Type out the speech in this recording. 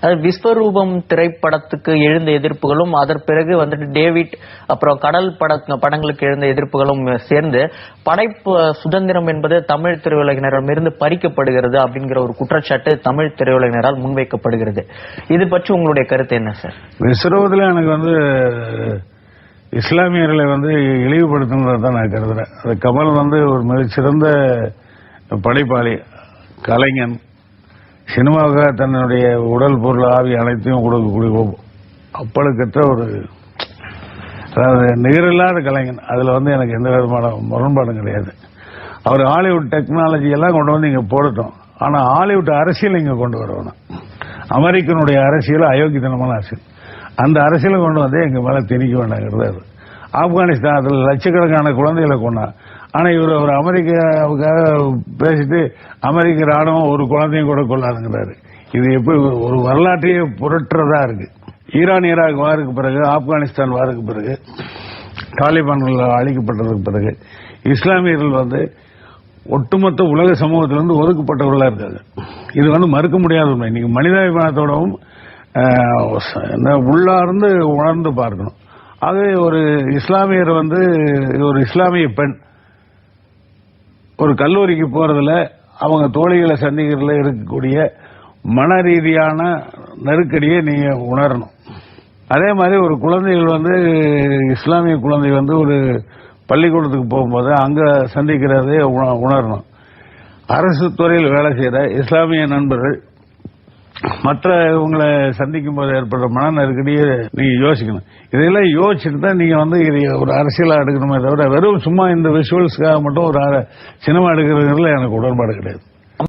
அது விஸ்வரூபம் திரைப்படத்துக்கு எழுந்த எதிர்ப்புகளும் அதற்கு பிறகு வந்துட்டு டேவிட் அப்புறம் கடல் படங்களுக்கு எழுந்த எதிர்ப்புகளும் சேர்ந்து படைப்பு சுதந்திரம் என்பது தமிழ் திரையுலகினரிடமிருந்து பறிக்கப்படுகிறது அப்படிங்கிற ஒரு குற்றச்சாட்டு தமிழ் திரையுலகினரால் முன்வைக்கப்படுகிறது. இது பற்றி உங்களுடைய கருத்து என்ன சார்? விஸ்வரூபத்தில் எனக்கு இஸ்லாமியர்களை இழிவுபடுத்துங்கிறத தான் நான் கருதுறேன். அது கமல் ஒரு மிகச்சிறந்த படைப்பாளி, கலைஞன், சினிமாவுக்காக தன்னுடைய உடல் பொருள் ஆவி அனைத்தையும் கொடுக்கக்கூடிய அப்பழுக்கற்ற அதாவது நிகரில்லாத கலைஞன். அதுல எனக்கு எந்த விதமான முரண்பாடும் கிடையாது. அவர் ஹாலிவுட் டெக்னாலஜி எல்லாம் கொண்டு இங்க போடட்டும், ஆனா ஹாலிவுட் அரசியல் இங்க கொண்டு வரணும். அமெரிக்கனுடைய அரசியல் அயோக்கியத்தனமான அரசியல், அந்த அரசியலை கொண்டு எங்க மேல திணிக்க வேண்டாங்கிறது. ஆப்கானிஸ்தானத்தில் லட்சக்கணக்கான குழந்தைகளை கொண்டா, ஆனா இவர் ஒரு அமெரிக்காவுக்காக பேசிட்டு அமெரிக்க ராணுவம் ஒரு குழந்தையும் கூட கொள்ளாதுங்கிறாரு. இது எப்படி ஒரு வரலாற்றையே புரட்டுறதா இருக்கு. ஈரான் ஈராக் வாருக்கு பிறகு, ஆப்கானிஸ்தான் வாருக்கு பிறகு, தாலிபான்கள் அழிக்கப்பட்டதுக்கு பிறகு இஸ்லாமியர்கள் ஒட்டுமொத்த உலக சமூகத்திலிருந்து ஒதுக்கப்பட்டவர்களா இருக்காங்க. இது மறுக்க முடியாத உண்மை. இன்னைக்கு மனிதாபிமானத்தோடவும் உள்ளார்ந்து உணர்ந்து பார்க்கணும். அது ஒரு இஸ்லாமியர் ஒரு இஸ்லாமிய பெண் ஒரு கல்லூரிக்கு போறதுல அவங்க தோழிகளை சந்திக்கிறதுல இருக்கக்கூடிய மன ரீதியான நெருக்கடியை நீங்க உணரணும். அதே மாதிரி ஒரு குழந்தைகள் இஸ்லாமிய குழந்தை ஒரு பள்ளிக்கூடத்துக்கு போகும்போது அங்க சந்திக்கிறதே உணரணும். அரசு துறையில் வேலை செய்யற இஸ்லாமிய நண்பர்கள் மற்ற இவங்களை சந்திக்கும் போது ஏற்படுற மன நெருக்கடியை நீங்க யோசிக்கணும். இதெல்லாம் யோசிச்சுட்டு தான் நீங்க இதை ஒரு அரசியலா எடுக்கணுமே தவிர வெறும் சும்மா இந்த விஷுவல்ஸ்க்காக மட்டும் ஒரு சினிமா எடுக்கிறதுல எனக்கு உடன்பாடு கிடையாது.